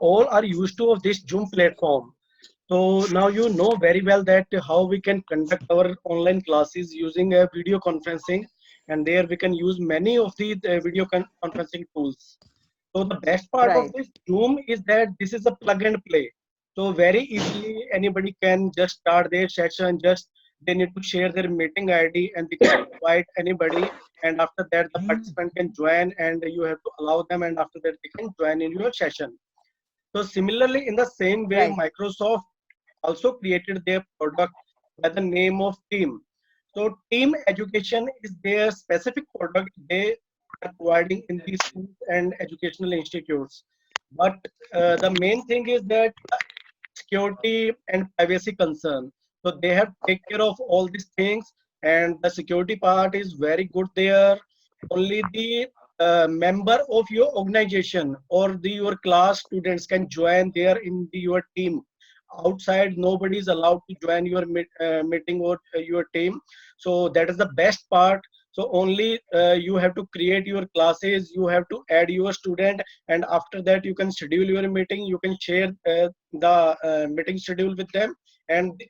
all are used to of this Zoom platform. So now you know very well that how we can conduct our online classes using a video conferencing, and there we can use many of the video conferencing tools. So the best part of Right. this Zoom is that this is a plug and play. So very easily anybody can just start their session. Just they need to share their meeting ID and they can invite anybody. And after that, the participant can join, and you have to allow them. And after that, they can join in your session. So similarly, in the same way, Right. Microsoft also created their product by the name of Team. So Team Education is their specific product they are providing in these schools and educational institutes. But the main thing is that security and privacy concern. So they have take care of all these things, and the security part is very good there. Only the member of your organization or your class students can join there in your team. Outside, nobody is allowed to join your meeting or your team. So that is the best part. So only you have to create your classes, you have to add your student, and after that you can schedule your meeting, you can share the meeting schedule with them, and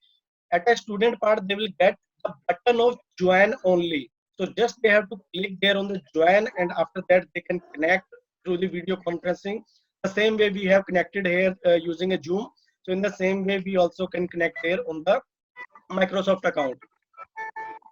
at a student part they will get the button of join only. So just they have to click there on the join, and after that they can connect through the video conferencing. The same way we have connected here using a Zoom. So in the same way we also can connect there on the Microsoft account.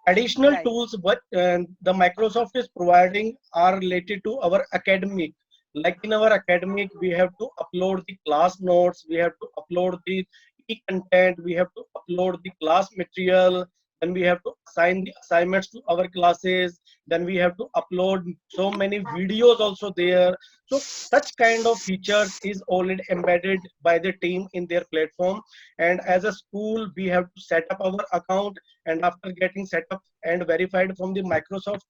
Additional Right. tools what the Microsoft is providing are related to our academic. Like in our academic, we have to upload the class notes, we have to upload the e-content, we have to upload the class material, then we have to assign the assignments to our classes, then we have to upload so many videos also there. So such kind of features is already embedded by the team in their platform. And as a school, we have to set up our account, and after getting set up and verified from the Microsoft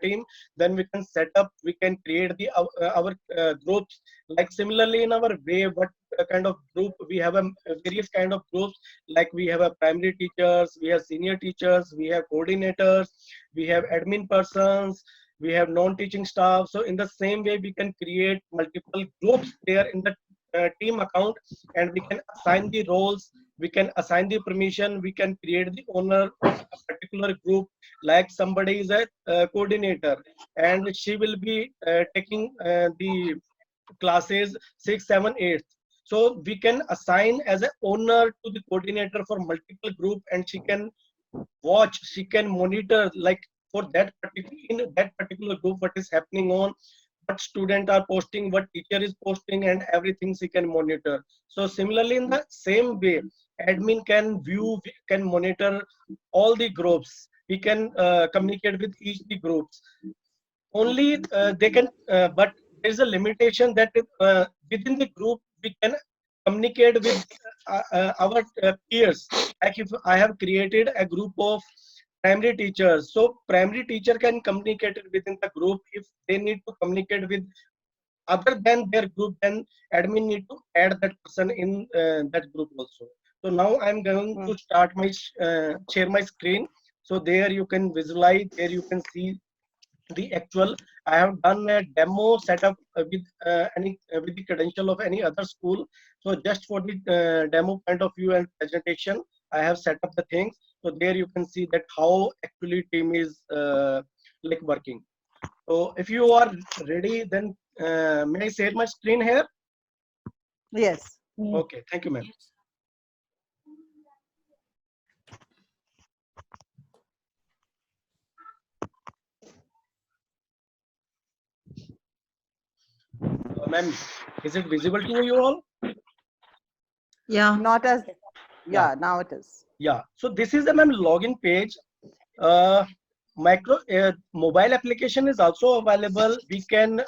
team, then we can set up, we can create the our groups. Like similarly in our way, what kind of group we have, various kind of groups. Like we have a primary teachers, we have senior teachers, we have coordinators, we have admin persons, we have non-teaching staff. So in the same way we can create multiple groups there in the team account, and we can assign the roles, we can assign the permission, we can create the owner of a particular group. Like somebody is a coordinator, and she will be taking the classes 6 7 8. So we can assign as a owner to the coordinator for multiple group, and she can watch, she can monitor, like for that particular, in that particular group, what is happening on, what student are posting, what teacher is posting, and everything she can monitor. So similarly in the same way, admin can view, can monitor all the groups, we can communicate with each the groups. Only they can but there is a limitation that within the group we can communicate with our peers. Like if I have created a group of primary teachers, so primary teacher can communicate within the group. If they need to communicate with other than their group, then admin need to add that person in that group also. So now I'm going to Mm. start my share my screen. So there you can visualize, there you can see the actual. I have done a demo setup with any with the credential of any other school. So just for the demo point of view and presentation, I have set up the things. So there you can see that how actually team is like working. So if you are ready, then may I share my screen here? Yes. Okay, thank you, ma'am. Ma'am, is it visible to you all? Yeah. Not as, Yeah, yeah, now it is. yeah. So this is the ma'am login page. Uh, mobile application is also available. We can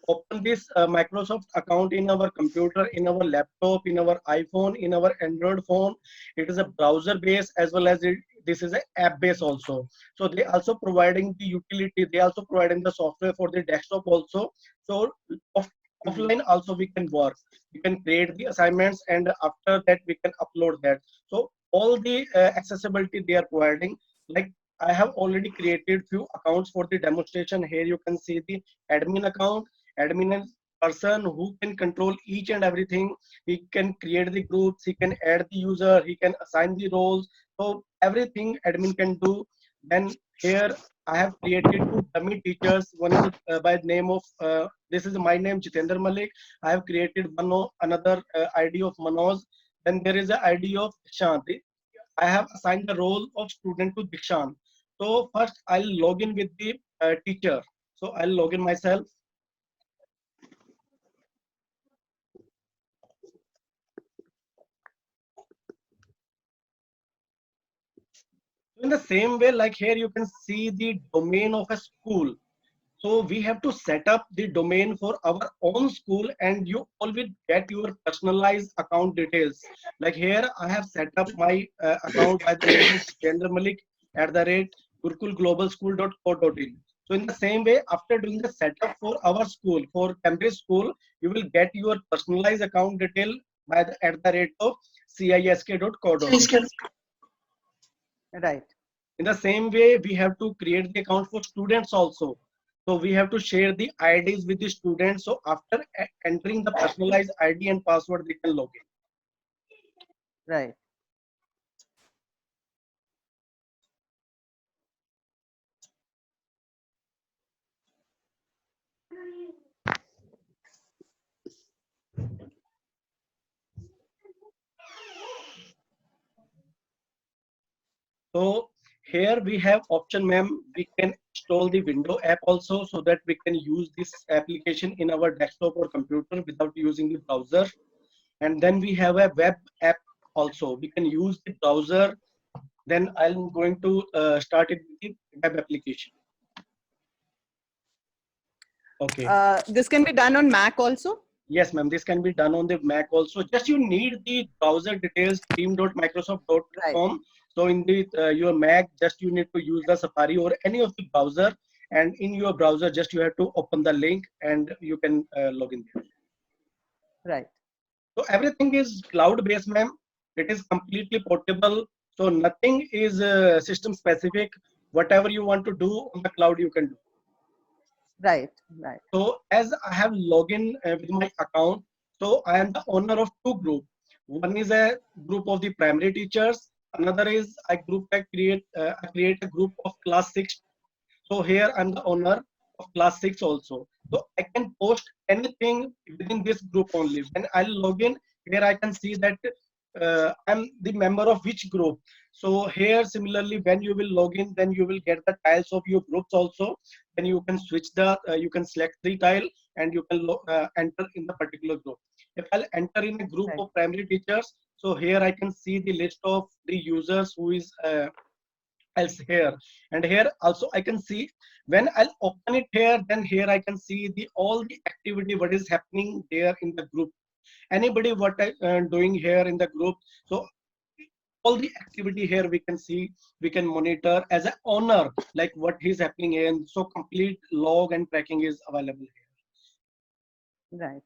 open this Microsoft account in our computer, in our laptop, in our iPhone, in our Android phone. It is a browser base as well as this is an app base also. So they also providing the utility. They also providing the software for the desktop also. So off, Mhm. offline also we can work. We can create the assignments, and after that we can upload that. So all the accessibility they are providing. Like I have already created few accounts for the demonstration. Here you can see the admin account. Admin person who can control each and everything. He can create the groups, he can add the user, he can assign the roles. So everything admin can do. Then here I have created two dummy teachers. One is by the name of this is my name Jitendra Malik. I have created another ID of Manoj. Then there is an ID of Shanti. I have assigned the role of student to Dikshan. So first I'll log in with the teacher. So I'll log in myself. In the same way, like here you can see the domain of a school. So we have to set up the domain for our own school, and you all will get your personalized account details. Like here, I have set up my account by the name of Jitendra Malik @ gurkulglobalschool.co.in. So in the same way, after doing the setup for our school, for Cambridge school, you will get your personalized account detail by the @ cisk.co.in. Right. In the same way, we have to create the account for students also. So we have to share the IDs with the students. So after entering the personalized ID and password, they can log in. Right. So here we have option, ma'am. We can install the window app also, so that we can use this application in our desktop or computer without using the browser. And then we have a web app also. We can use the browser. Then I'm going to start it with the web application. Okay. This can be done on Mac also? Yes, ma'am. This can be done on the Mac also. Just you need the browser details, team.microsoft.com. Right. So in the your Mac, just you need to use the Safari or any of the browser, and in your browser, just you have to open the link and you can log in there. Right. So everything is cloud-based, ma'am. It is completely portable. So nothing is system specific. Whatever you want to do on the cloud, you can do. Right. Right. So as I have login with my account, so I am the owner of two groups. One is a group of the primary teachers. Another is I create a group of class 6. So here I'm the owner of class 6 also. So I can post anything within this group only. When I log in, here I can see that I'm the member of which group. So here similarly, when you will log in, then you will get the tiles of your groups also. Then you can switch you can select the tile and you can enter in the particular group. If I'll enter in a group Right. of primary teachers, so here I can see the list of the users who is else here, and here also I can see when I'll open it here, then here I can see the all the activity what is happening there in the group, anybody what I doing here in the group. So all the activity here we can see, we can monitor as an owner like what is happening here, and so complete log and tracking is available here. Right.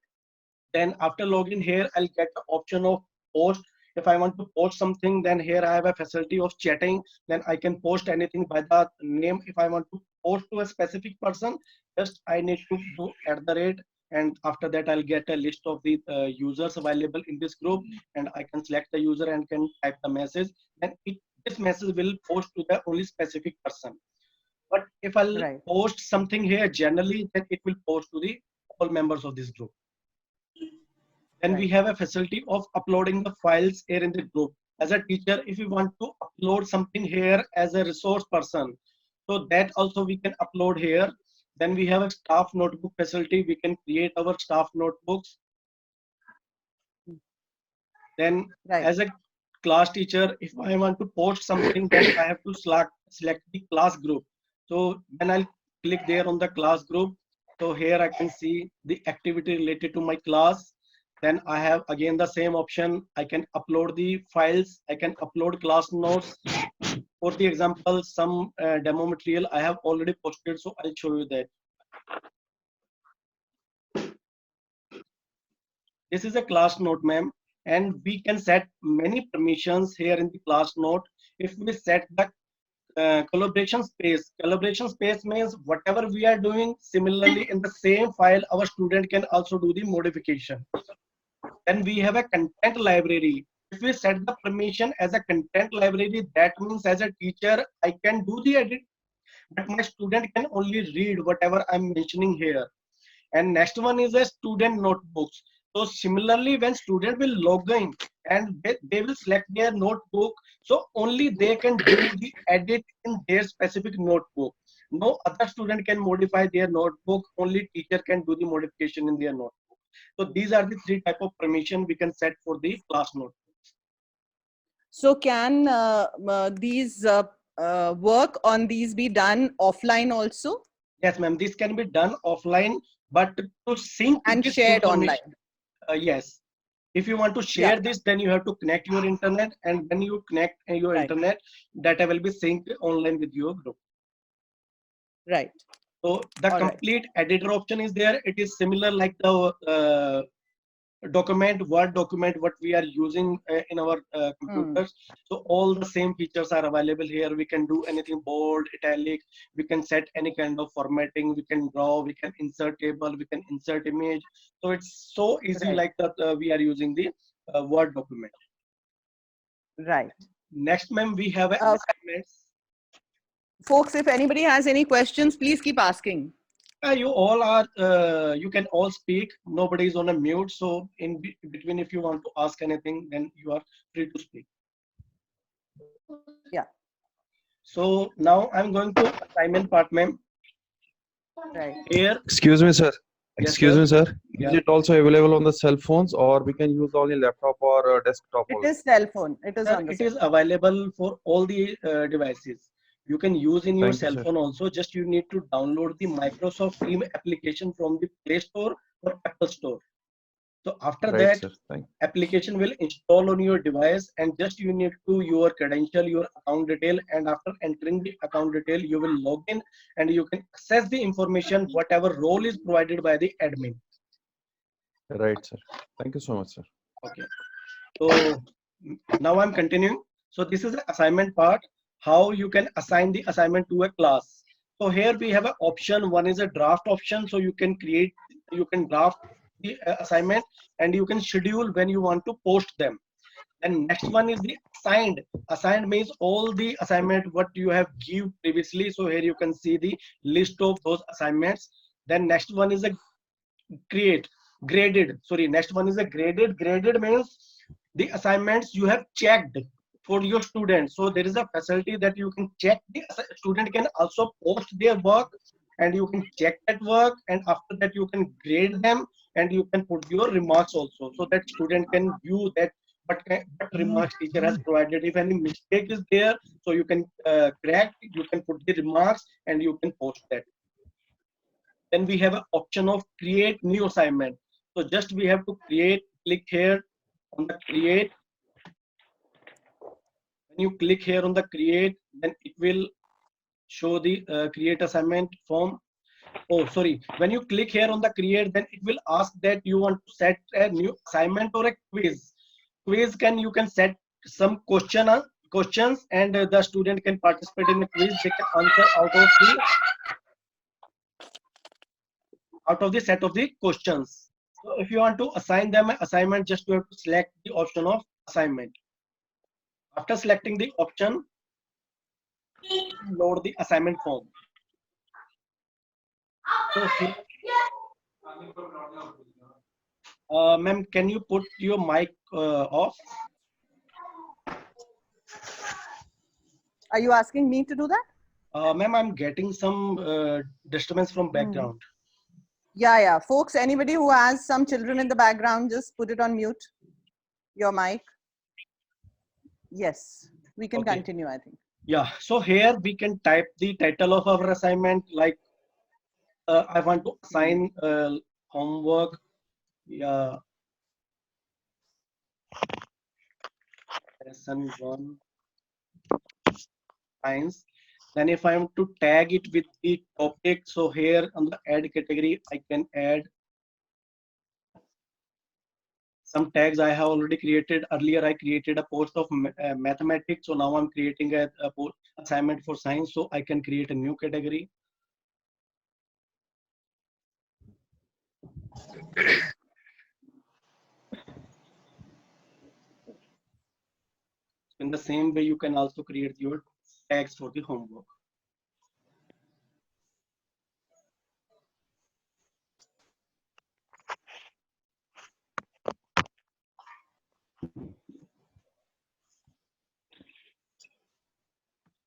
Then after login here, I'll get the option of post. If I want to post something, then here I have a facility of chatting. Then I can post anything by the name. If I want to post to a specific person, just I need to do @ and after that I'll get a list of the users available in this group, and I can select the user and can type the message. Then this message will post to the only specific person. But if I'll Right. post something here generally, then it will post to the all members of this group. Then we Right. have a facility of uploading the files here in the group. As a teacher, if you want to upload something here as a resource person, so that also we can upload here. Then we have a staff notebook facility. We can create our staff notebooks. Then Right. as a class teacher, if I want to post something, then I have to select the class group. So then I'll click there on the class group. So here I can see the activity related to my class. Then I have again the same option. I can upload the files. I can upload class notes. For the example, some demo material I have already posted, so I'll show you that. This is a class note, ma'am, and we can set many permissions here in the class note. If we set the collaboration space. Collaboration space means whatever we are doing, similarly in the same file, our student can also do the modification. Then we have a content library. If we set the permission as a content library, that means as a teacher, I can do the edit, but my student can only read whatever I'm mentioning here. And next one is a student notebooks. So similarly, when student will log in and they will select their notebook, so only they can do the edit in their specific notebook. No other student can modify their notebook, only teacher can do the modification in their notebook. So these are the three type of permission we can set for the class note. So can these work on these be done offline also Yes, ma'am, this can be done offline, but to sync and this shared information, online? yes. If you want to share Yeah. this, then you have to connect your internet, and when you connect your Right. internet, data will be synced online with your group. Right. So the All right. complete editor option is there. It is similar like the document, Word document, what we are using in our computers. So all the same features are available here. We can do anything bold, italic, we can set any kind of formatting, we can draw, we can insert table, we can insert image. So it's so easy Right. like that we are using the Word document. Right. Next, ma'am, we have assignments. Folks, if anybody has any questions, please keep asking. You all are, you can all speak. Nobody is on a mute. So in between, if you want to ask anything, then you are free to speak. Yeah. So now I'm going to assignment part, ma'am. Right. Here, Excuse me, sir. Yes, Excuse sir. me, sir. Yeah. Is it also available on the cell phones, or we can use only laptop or desktop? It also? is cell phone. It is Sir, on the it cell is available for all the devices. You can use in your Thank you, cell sir. phone also. Just you need to download the Microsoft Team application from the Play Store or Apple Store. So after Right, that, sir. Thank application will install on your device, and just you need to your credential, your account detail, and after entering the account detail, you will log in and you can access the information whatever role is provided by the admin. you. Right, sir. Thank you so much, sir. Okay. So now I'm continuing. So this is the assignment part, how you can assign the assignment to a class. So here we have an option. One is a draft option. So you can create, you can draft the assignment and you can schedule when you want to post them. And next one is the assigned. Assigned means all the assignment what you have give previously. So here you can see the list of those assignments. Then next one is a create, graded. Sorry, next one is a graded. Graded means the assignments you have checked for your students. So there is a facility that you can check. The student can also post their work and you can check that work, and after that you can grade them and you can put your remarks also, so that student can view that what remarks teacher has provided. If any mistake is there, so you can correct, you can put the remarks and you can post that. Then we have an option of create new assignment. So just we have to create, click here on the create. When you click here on the create, then it will show the create assignment form. Oh, sorry. When you click here on the create, then it will ask that you want to set a new assignment or a quiz. Quiz you can set some questions and the student can participate in the quiz. They can answer out of the set of the questions. So if you want to assign them an assignment, just you have to select the option of assignment. After selecting the option, load the assignment form. So here, ma'am, can you put your mic off? Are you asking me to do that? Ma'am, I'm getting some disturbance from background. Yeah. Folks, anybody who has some children in the background, just put it on mute. Your mic. Yes, we can Okay. continue, I think. Yeah, so here we can type the title of our assignment, like I want to assign homework. Yeah, lesson 1 science. Then if I am to tag it with the topic, so here on the add category, I can add some tags I have already created. Earlier, I created a post of mathematics. So now I'm creating a assignment for science. So I can create a new category. In the same way, you can also create your tags for the homework.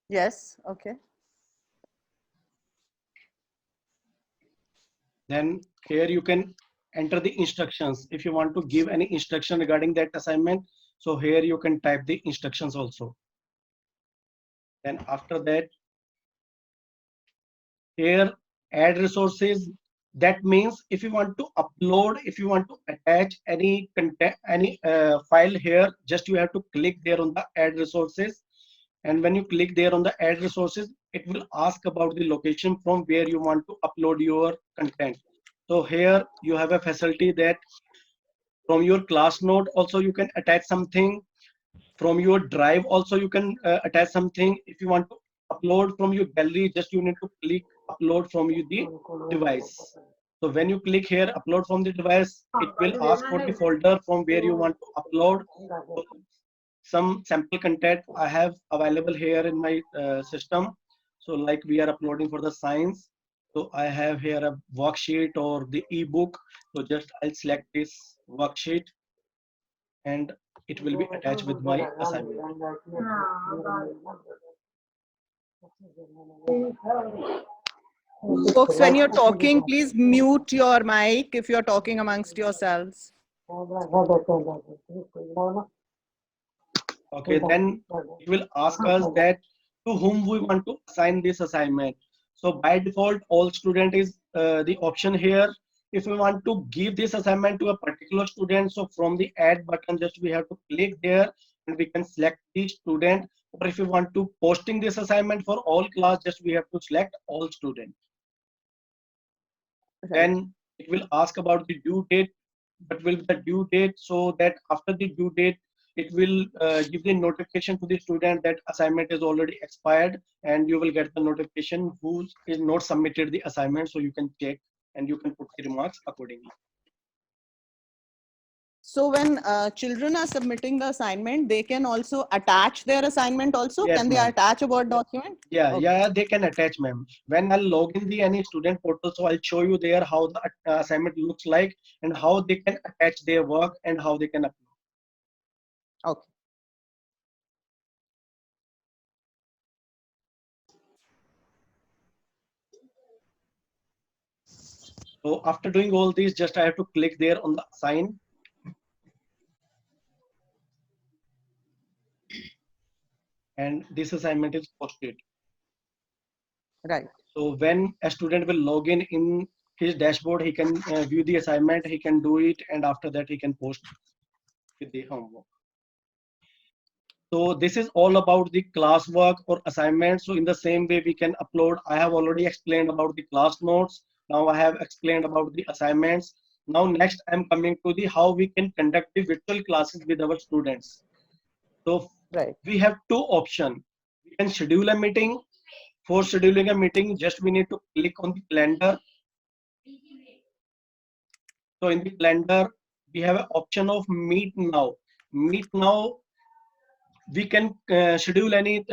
Yes. Okay. Then here you can enter the instructions. If you want to give any instruction regarding that assignment, so here you can type the instructions also. Then after that, here add resources. That means if you want to upload, if you want to attach any content, any file here, just you have to click there on the add resources. And when you click there on the add resources, it will ask about the location from where you want to upload your content. So here you have a facility that from your class note also you can attach something. From your drive also you can attach something. If you want to upload from your gallery, just you need to click upload from the device. So when you click here upload from the device, it will ask for the folder from where you want to upload. So some sample content I have available here in my system. So like we are uploading for the science, so I have here a worksheet or the ebook. So just I'll select this worksheet and it will be attached with my assignment. Folks, when you're talking, please mute your mic if you're talking amongst yourselves. Okay, then it will ask us that to whom we want to assign this assignment. So by default, all student is the option here. If we want to give this assignment to a particular student, so from the add button, just we have to click there and we can select the student. Or if you want to posting this assignment for all class, just we have to select all student. Right. Then it will ask about the due date, but will the due date, so that after the due date, it will give the notification to the student that assignment is already expired, and you will get the notification who is not submitted the assignment, so you can check and you can put the remarks accordingly. So when children are submitting the assignment, they can also attach their assignment also? Yes, Can they ma'am. attach a Word document? Yeah, Okay. yeah, they can attach, ma'am. When I'll log in the any student portal, so I'll show you there how the assignment looks like and how they can attach their work and how they can upload. Okay. So after doing all these, just I have to click there on the assign. And this assignment is posted. Right. So when a student will log in his dashboard, he can view the assignment, he can do it, and after that he can post with the homework. So this is all about the classwork or assignment. So in the same way we can upload. I have already explained about the class notes. Now I have explained about the assignments. Now next I'm coming to the how we can conduct the virtual classes with our students. So Right. we have two options. We can schedule a meeting. For scheduling a meeting, just we need to click on the calendar. So in the calendar, we have an option of meet now. Meet now, we can schedule any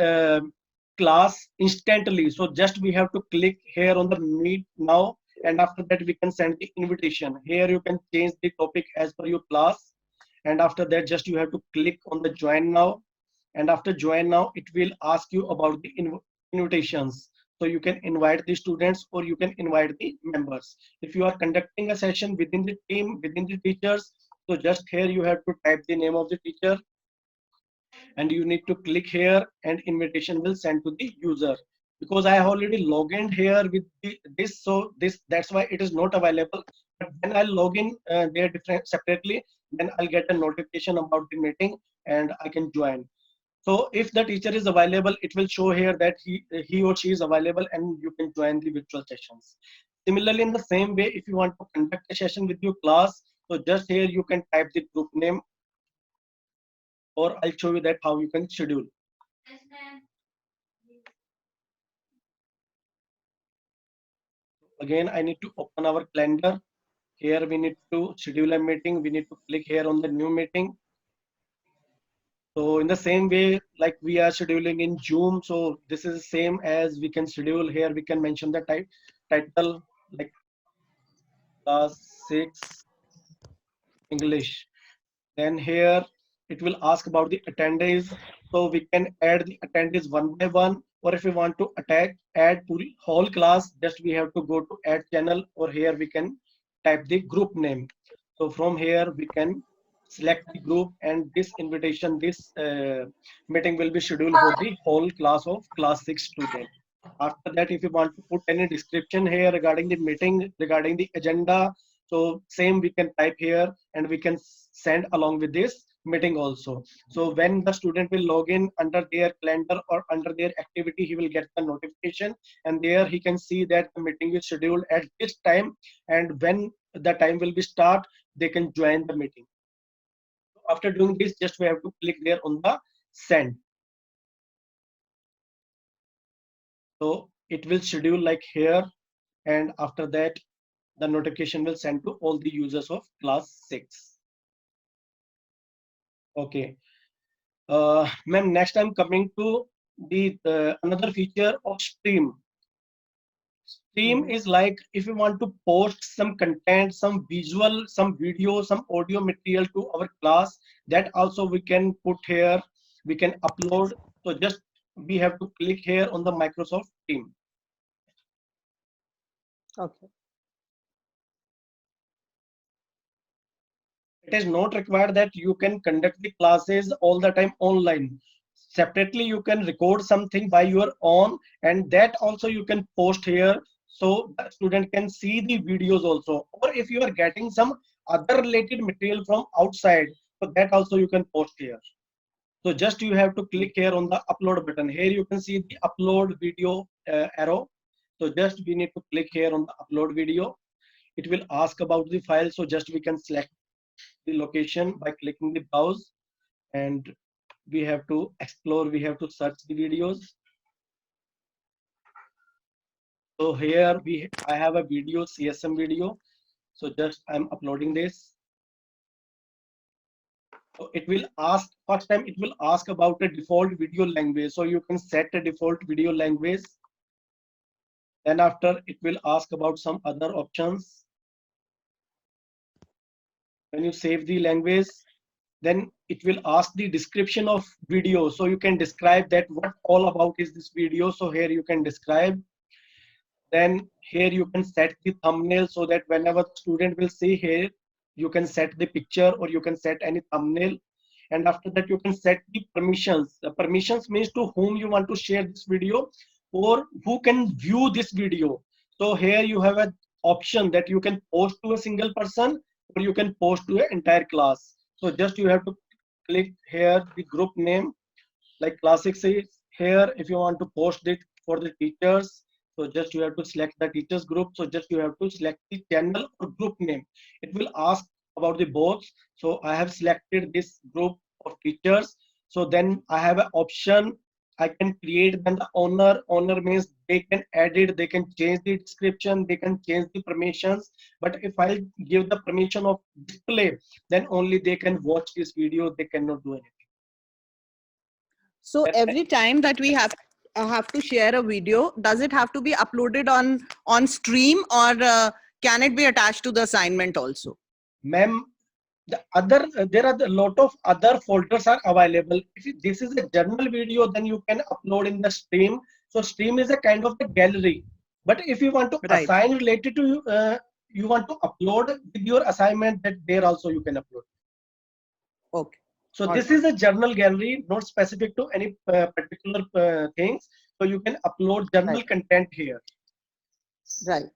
class instantly. So just we have to click here on the meet now, and after that we can send the invitation. Here you can change the topic as per your class, and after that just you have to click on the join now, and after join now it will ask you about the invitations. So you can invite the students or you can invite the members. If you are conducting a session within the team, within the teachers, so just here you have to type the name of the teacher and you need to click here and invitation will send to the user. Because I have already logged in here with this, so that's why it is not available. But when I log in there different separately, then I'll get a notification about the meeting and I can join. So if the teacher is available, it will show here that he or she is available and you can join the virtual sessions. Similarly, in the same way, if you want to conduct a session with your class, So just here you can type the group name, or I'll show you that how you can schedule. Again, I need to open our calendar. Here we need to schedule a meeting. We need to click here on the new meeting. So in the same way, like we are scheduling in Zoom, so this is the same as we can schedule here. We can mention the title like class 6 English. Then here it will ask about the attendees. So we can add the attendees one by one, or if we want to add whole class, just we have to go to add channel, or here we can type the group name. So from here we can select the group, and this invitation, this meeting will be scheduled for the whole class of class 6 student. After that, if you want to put any description here regarding the meeting, regarding the agenda, so same we can type here, and we can send along with this meeting also. So when the student will log in under their calendar or under their activity, he will get the notification, and there he can see that the meeting is scheduled at this time, and when the time will be start, they can join the meeting. After doing this, just we have to click there on the send. So it will schedule like here, and after that the notification will send to all the users of class 6. Okay. Ma'am, next I'm coming to the another feature of stream. Stream is like if you want to post some content, some visual, some video, some audio material to our class, that also we can put here, we can upload. So just we have to click here on the Microsoft Team. Okay. It is not required that you can conduct the classes all the time online. Separately, you can record something by your own, and that also you can post here, so the student can see the videos also. Or if you are getting some other related material from outside, so that also you can post here. So just you have to click here on the upload button. Here you can see the upload video arrow. So just we need to click here on the upload video. It will ask about the file, so just we can select the location by clicking the browse, and we have to explore, we have to search the videos. So here I have a video, CSM video. So just I'm uploading this. So it will ask, first time it will ask about a default video language. So you can set a default video language. Then after it will ask about some other options. When you save the language, then it will ask the description of video. So you can describe that what all about is this video. So here you can describe. Then here you can set the thumbnail, so that whenever the student will see here, you can set the picture or you can set any thumbnail. And after that you can set the permissions. The permissions means to whom you want to share this video or who can view this video. So here you have an option that you can post to a single person or you can post to an entire class. So just you have to click here the group name, like classics is here. If you want to post it for the teachers, so just you have to select the teachers group. So just you have to select the channel or group name. It will ask about the both. So I have selected this group of teachers. So then I have an option. I can create then the owner. Owner means they can edit, they can change the description, they can change the permissions. But if I give the permission of display, then only they can watch this video. They cannot do anything. So every time that we have to share a video, does it have to be uploaded on stream, or can it be attached to the assignment also? Ma'am, the other there are a lot of other folders are available. If this is a journal video, then you can upload in the stream. So stream is a kind of a gallery. But if you want to Right. assign related to you, you want to upload with your assignment, that there also you can upload. Okay. So All this is a journal gallery, not specific to any particular things. So you can upload journal Right. content here. Right.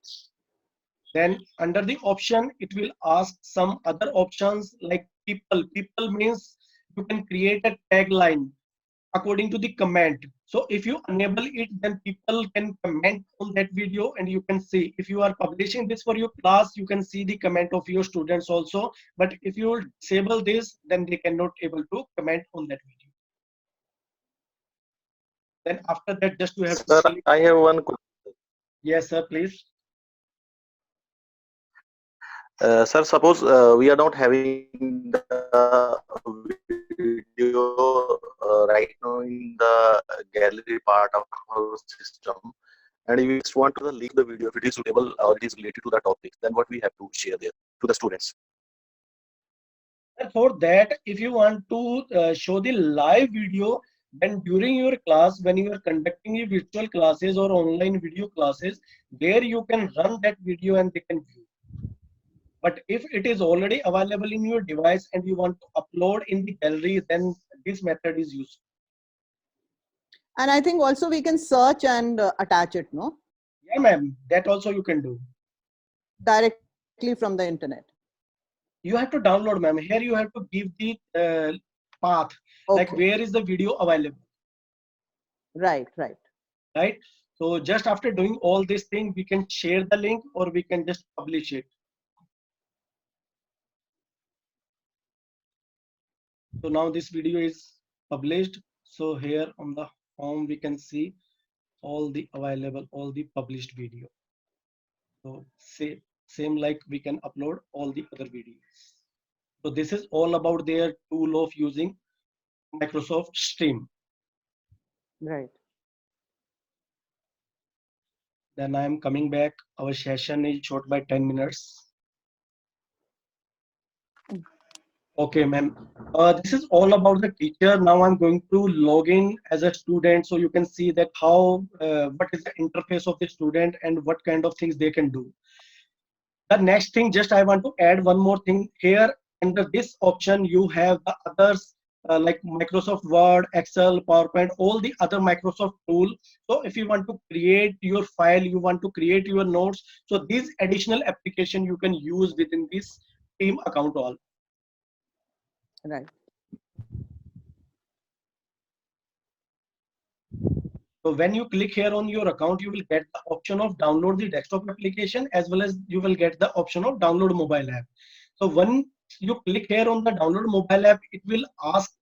Then under the option, it will ask some other options like people. People means you can create a tagline according to the comment. So if you enable it, then people can comment on that video and you can see. If you are publishing this for your class, you can see the comment of your students also. But if you disable this, then they cannot able to comment on that video. Then after that, just you have to Sir, click. I have one question. Yes, sir, please. Sir, suppose we are not having the video right now in the gallery part of our system, and we just want to link the video if it is suitable or it is related to the topic, then what we have to share there to the students? And for that, if you want to show the live video, then during your class, when you are conducting your virtual classes or online video classes, there you can run that video and they can view. But if it is already available in your device and you want to upload in the gallery, then this method is useful. And I think also we can search and attach it, no? Yeah, ma'am, that also you can do. Directly from the internet. You have to download, ma'am. Here you have to give the path, like Okay. where is the video available, Right, right. right? So just after doing all these things, we can share the link or we can just publish it. So now this video is published. So here on the home, we can see all the available, all the published video. So same like we can upload all the other videos. So this is all about their tool of using Microsoft Stream. Right. Then I am coming back. Our session is short by 10 minutes. Okay, ma'am. This is all about the teacher. Now I'm going to log in as a student so you can see that how, what is the interface of the student and what kind of things they can do. The next thing, just I want to add one more thing here. Under this option, you have the others like Microsoft Word, Excel, PowerPoint, all the other Microsoft tool. So if you want to create your file, you want to create your notes. So these additional application you can use within this team account all. Right. So when you click here on your account, you will get the option of download the desktop application as well as you will get the option of download mobile app. So when you click here on the download mobile app, it will ask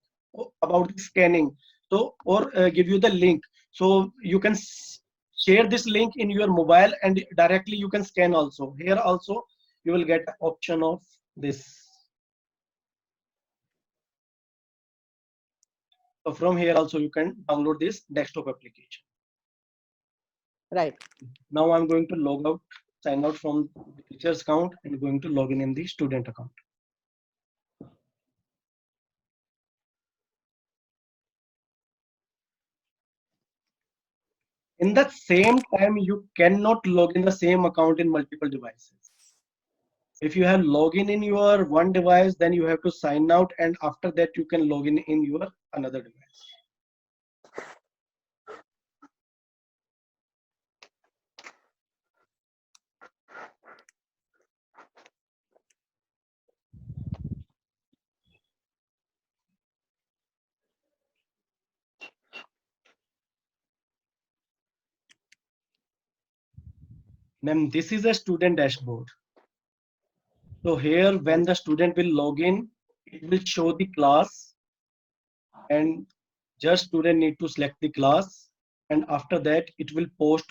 about the scanning. So or give you the link. So you can share this link in your mobile and directly you can scan also. Here also you will get the option of this. So from here also you can download this desktop application. Right. Now I'm going to log out, sign out from the teacher's account and going to log in the student account. In that same time, you cannot log in the same account in multiple devices. If you have login in your one device, then you have to sign out and after that you can log in your another device. Then this is a student dashboard. So here when the student will log in, it will show the class and just student need to select the class and after that it will post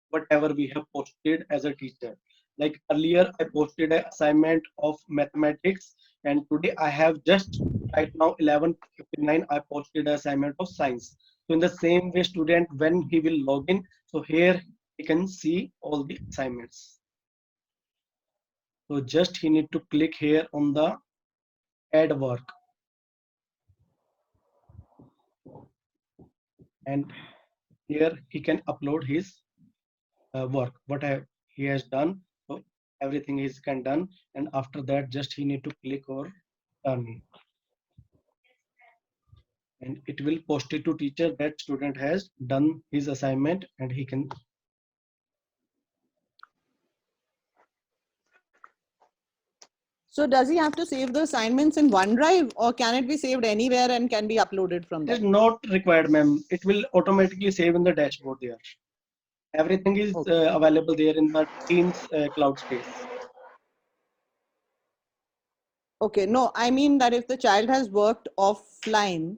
whatever we have posted as a teacher. Like earlier I posted an assignment of mathematics and today I have just right now 11:59 I posted an assignment of science. So in the same way student when he will log in, so here he can see all the assignments. So just he need to click here on the add work. And here he can upload his work, what he has done. So everything is can done and after that just he need to click or done and it will post it to teacher that student has done his assignment and he can. So does he have to save the assignments in OneDrive, or can it be saved anywhere and can be uploaded from It is there? not required, ma'am. It will automatically save in the dashboard there. Everything is Okay. available there in the Teams cloud space. Okay, no, I mean that if the child has worked offline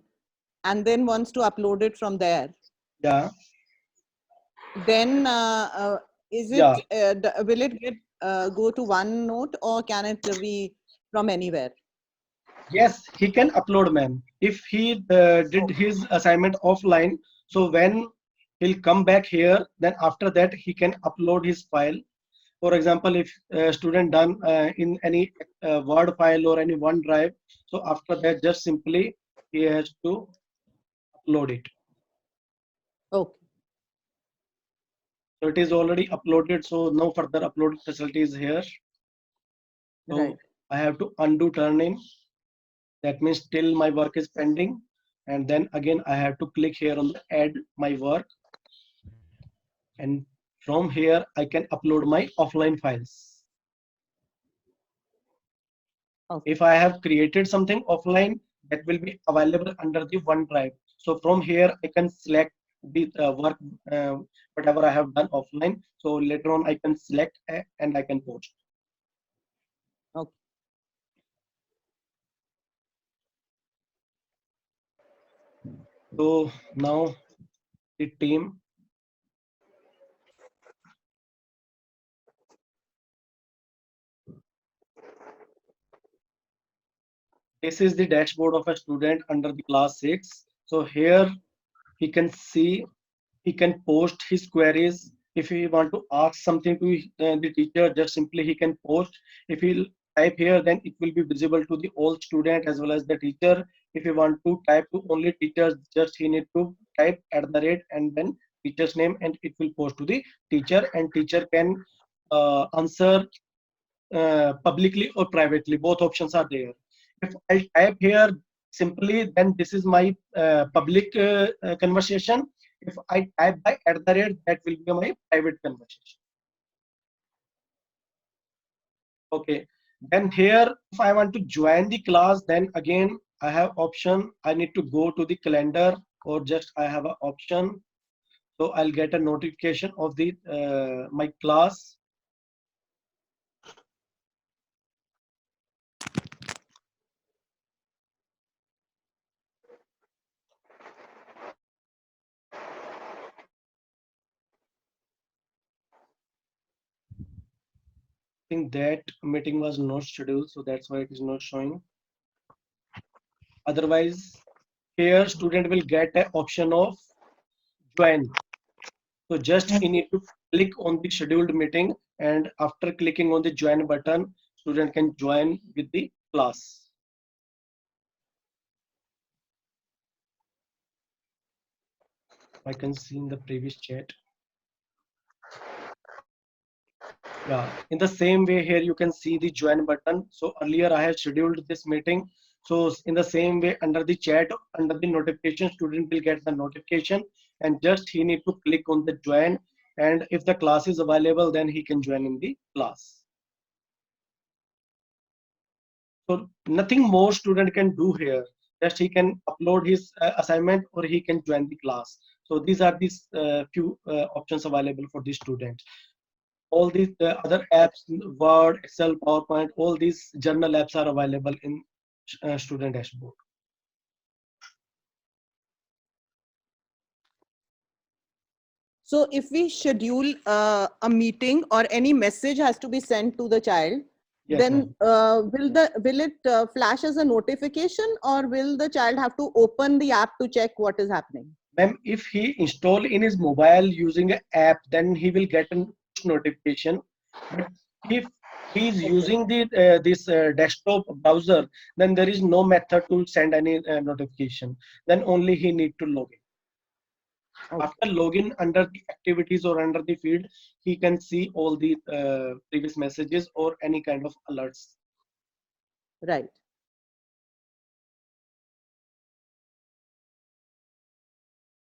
and then wants to upload it from there, Yeah, then is yeah. it will it get go to OneNote, or can it be from anywhere? Yes, he can upload, ma'am. If he did his assignment offline, so when he'll come back here, then after that he can upload his file. For example, if a student done in any Word file or any OneDrive, so after that just simply he has to upload it. Okay, So it is already uploaded, so no further upload facility is here. So right. I have to undo turn in. That means still my work is pending. And then again, I have to click here on the add my work. And from here, I can upload my offline files. Okay. If I have created something offline, that will be available under the OneDrive. So from here, I can select the work, whatever I have done offline. So later on, I can select and I can post. Okay. So now the team. This is the dashboard of a student under the class 6. So here he can see, he can post his queries. If he want to ask something to the teacher, just simply he can post. If he'll type here, then it will be visible to the all student as well as the teacher. If you want to type to only teachers, just he need to type @ and then teacher's name, and it will post to the teacher, and teacher can answer publicly or privately. Both options are there. If I type here simply, then this is my public conversation. If I type by @, that will be my private conversation. Okay. Then here, if I want to join the class, then again I have option. I need to go to the calendar, or just I have an option. So I'll get a notification of the my class. I think that meeting was not scheduled, so that's why it is not showing. Otherwise, here student will get an option of join. So just he need to click on the scheduled meeting, and after clicking on the join button, student can join with the class. I can see in the previous chat. Yeah, in the same way here you can see the join button. So earlier I have scheduled this meeting. So in the same way under the chat, under the notification, student will get the notification, and just he need to click on the join, and if the class is available, then he can join in the class. So nothing more student can do here. Just he can upload his assignment, or he can join the class. So these are these few options available for the student. All these other apps, Word, Excel, PowerPoint, all these journal apps are available in student dashboard. So if we schedule a meeting, or any message has to be sent to the child, Yes, then will it flash as a notification, or will the child have to open the app to check what is happening? ma'am, if he install in his mobile using an app, then he will get a notification. But if he is using the this desktop browser, then there is no method to send any notification. Then only he need to log in. Okay. After login under the activities or under the field, he can see all the previous messages or any kind of alerts. Right.